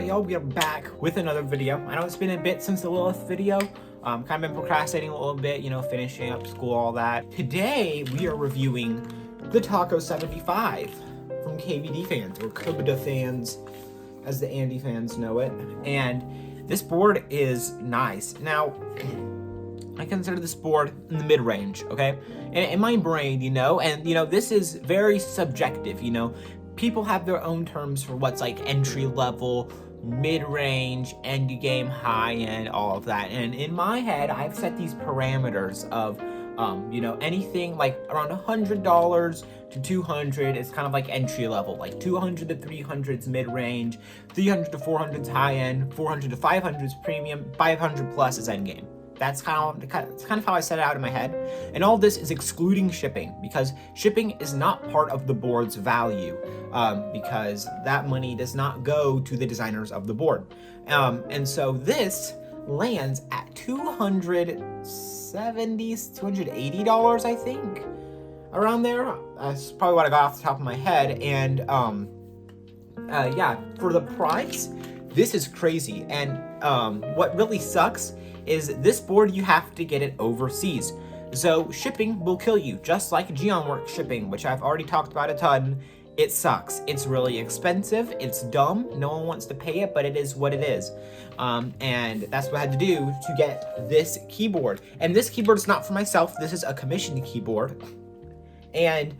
Alright y'all, we are back with another video. I know it's been a bit since the Lilith video. Kind of been procrastinating a little bit, you know, finishing up school, all that. Today, we are reviewing the Taco 75 from KVD fans, or KVD fans, as the Andy fans know it. And this board is nice. Now, I consider this board in the mid-range, okay? And in my brain, you know, and, you know, this is very subjective, you know? People have their own terms for what's like entry level, mid-range, end game, high-end, all of that. And in my head, I've set these parameters of, you know, anything like around $100 to $200 is kind of like entry level, like 200 to 300 is mid-range, 300 to 400 is high-end, 400 to 500 is premium, 500 plus is end game. That's kind of how I set it out in my head. And all this is excluding shipping, because shipping is not part of the board's value, because that money does not go to the designers of the board. And so this lands at $270, $280, I think, around there. That's probably what I got off the top of my head. And yeah, for the price, this is crazy. And what really sucks is this board, you have to get it overseas. So shipping will kill you, just like Geonworks shipping, which I've already talked about a ton. It sucks. It's really expensive. It's dumb. No one wants to pay it, but it is what it is. And that's what I had to do to get this keyboard. And this keyboard is not for myself. This is a commissioned keyboard. And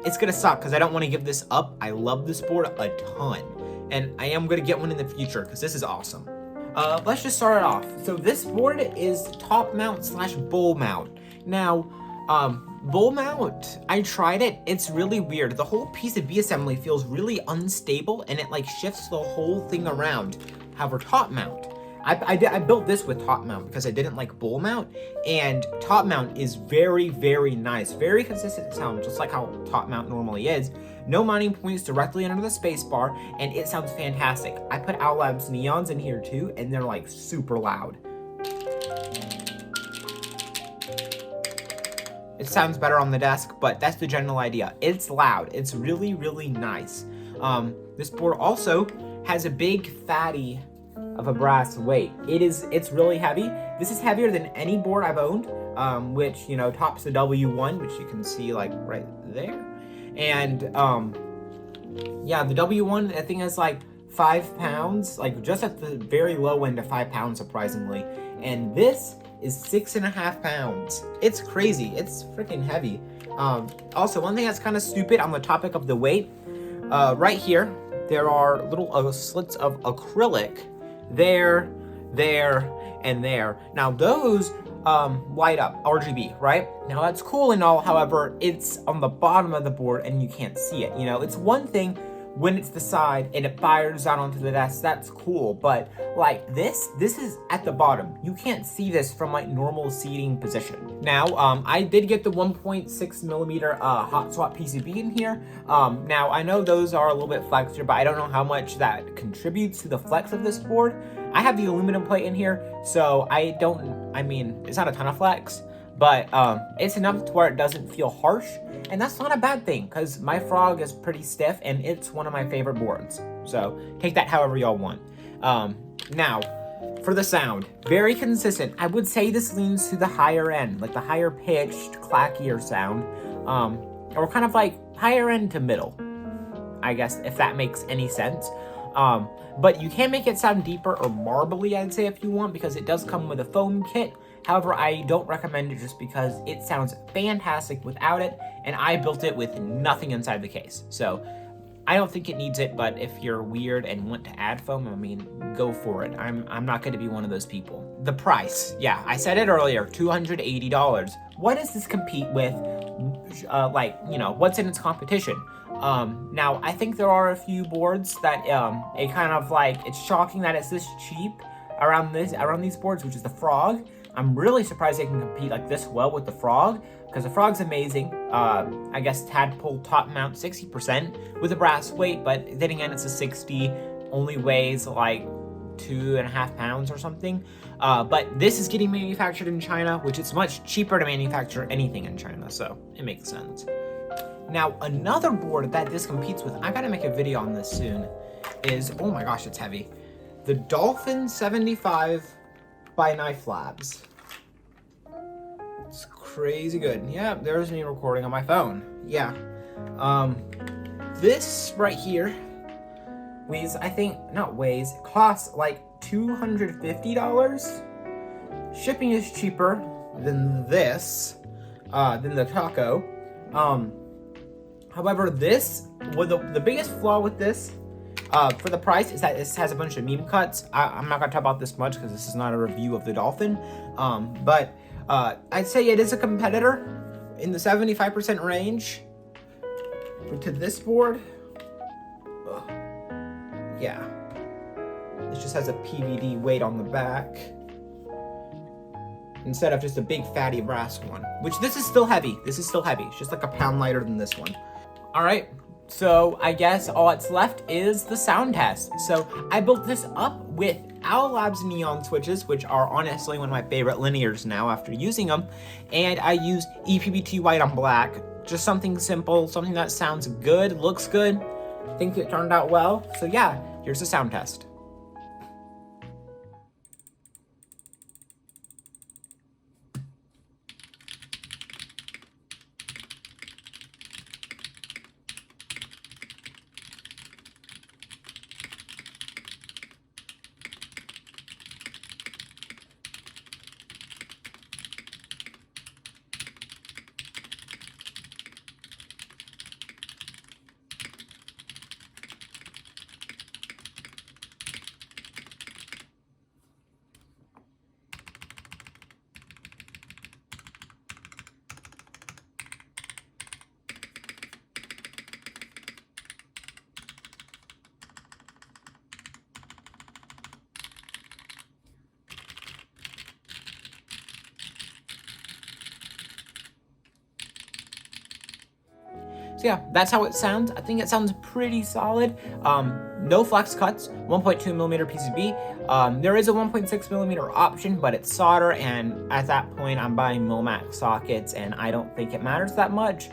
it's gonna suck because I don't want to give this up. I love this board a ton. And I am gonna get one in the future because this is awesome. Let's just start it off. So this board is top mount / bowl mount. Now, bowl mount, I tried it. It's really weird. The whole PCB assembly feels really unstable and it like shifts the whole thing around. However, top mount, I built this with top mount because I didn't like bowl mount, and top mount is very, very nice. Very consistent sound, just like how top mount normally is. No mounting points directly under the spacebar, and it sounds fantastic. I put Owl Labs Neons in here too, and they're like super loud. It sounds better on the desk, but that's the general idea. It's loud. It's really, really nice. This board also has a big fatty of a brass weight. It's really heavy. This is heavier than any board I've owned, which, you know, tops the W1, which you can see like right there. And yeah, the W1, I think is like 5 pounds, like just at the very low end of 5 pounds, surprisingly. And this is 6.5 pounds. It's crazy. It's freaking heavy. Also, one thing that's kind of stupid on the topic of the weight, right here, there are little slits of acrylic there, and there. Now those light up RGB, right? Now that's cool and all, however, it's on the bottom of the board and you can't see it. You know, it's one thing when it's the side and it fires out onto the desk, that's cool, but like this is at the bottom. You can't see this from like normal seating position. Now, I did get the 1.6 millimeter hot swap PCB in here. Now I know those are a little bit flexier, but I don't know how much that contributes to the flex of this board. I have the aluminum plate in here, so I mean, it's not a ton of flex, but it's enough to where it doesn't feel harsh, and that's not a bad thing, because my Frog is pretty stiff, and it's one of my favorite boards. So take that however y'all want. Now, for the sound, very consistent. I would say this leans to the higher end, like the higher pitched, clackier sound, or kind of like higher end to middle, I guess, if that makes any sense. But you can make it sound deeper or marbly, I'd say, if you want, because it does come with a foam kit. However, I don't recommend it just because it sounds fantastic without it, and I built it with nothing inside the case. So I don't think it needs it, but if you're weird and want to add foam, I mean, go for it. I'm not going to be one of those people. The price, yeah, I said it earlier, $280. What does this compete with? Like, you know, what's in its competition? Now, I think there are a few boards that it kind of like, it's shocking that it's this cheap around these boards, which is the Frog. I'm really surprised they can compete like this well with the Frog, because the Frog's amazing. I guess Tadpole top mount 60% with a brass weight, but then again, it's a 60, only weighs like 2.5 pounds or something. But this is getting manufactured in China, which is much cheaper to manufacture anything in China, so it makes sense. Now, another board that this competes with, I gotta make a video on this soon, is, oh my gosh, it's heavy. the Dolphin 75 by Knife Labs. It's crazy good. Yeah, there's me recording on my phone. Yeah. This right here weighs, costs like $250. Shipping is cheaper than this, than the Taco. However, the biggest flaw with this, for the price, is that this has a bunch of meme cuts. I'm not gonna talk about this much because this is not a review of the Dolphin. But I'd say it is a competitor in the 75% range. But to this board, yeah, it just has a PVD weight on the back instead of just a big fatty brass one. Which this is still heavy. This is still heavy. It's just like a pound lighter than this one. All right. So I guess all that's left is the sound test. So I built this up with Owl Labs neon switches, which are honestly one of my favorite linears now after using them. And I used EPBT white on black. Just something simple, something that sounds good, looks good. I think it turned out well. So yeah, here's the sound test. So yeah, that's how it sounds. I think it sounds pretty solid. No flex cuts, 1.2 millimeter PCB. There is a 1.6 millimeter option, but it's solder, and at that point I'm buying Milmax sockets, and I don't think it matters that much.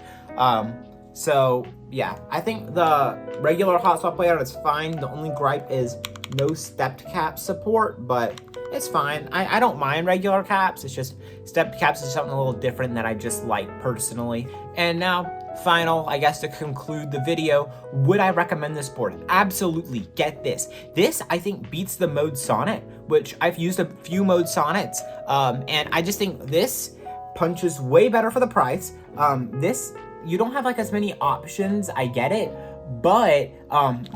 So yeah, I think the regular hot swap layout is fine. The only gripe is no stepped cap support, but it's fine. I don't mind regular caps. It's just stepped caps is something a little different that I just like personally. And now, final, I guess to conclude the video, would I recommend this board? Absolutely. Get this. This, I think, beats the Mode Sonnet, which I've used a few Mode Sonnets, and I just think this punches way better for the price. This, you don't have like as many options, I get it, but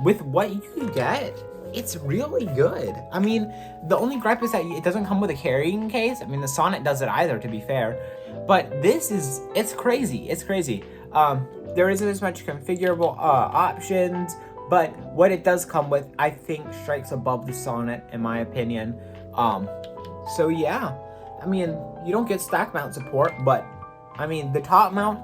with what you can get, it's really good. I mean, the only gripe is that it doesn't come with a carrying case. I mean, the Sonnet doesn't either, to be fair. But this is, it's crazy. It's crazy. There isn't as much configurable options, but what it does come with, I think, strikes above the Sonnet, in my opinion. So yeah, I mean, you don't get stack mount support, but I mean, the top mount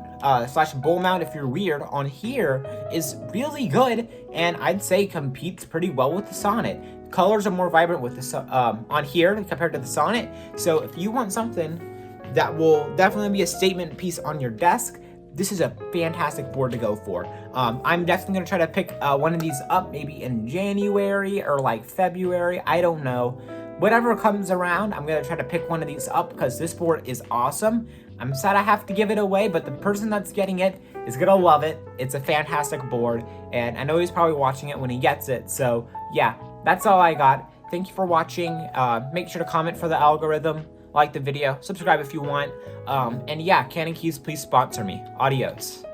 slash bull mount, if you're weird, on here is really good, and I'd say competes pretty well with the Sonnet. Colors are more vibrant with the on here compared to the Sonnet, so if you want something that will definitely be a statement piece on your desk, this is a fantastic board to go for. I'm definitely going to try to pick one of these up maybe in January or like February, I don't know. Whatever comes around, I'm going to try to pick one of these up because this board is awesome. I'm sad I have to give it away, but the person that's getting it is going to love it. It's a fantastic board, and I know he's probably watching it when he gets it. So yeah, that's all I got. Thank you for watching. Make sure to comment for the algorithm, like the video, subscribe if you want. And yeah, Canon Keys, please sponsor me. Adios.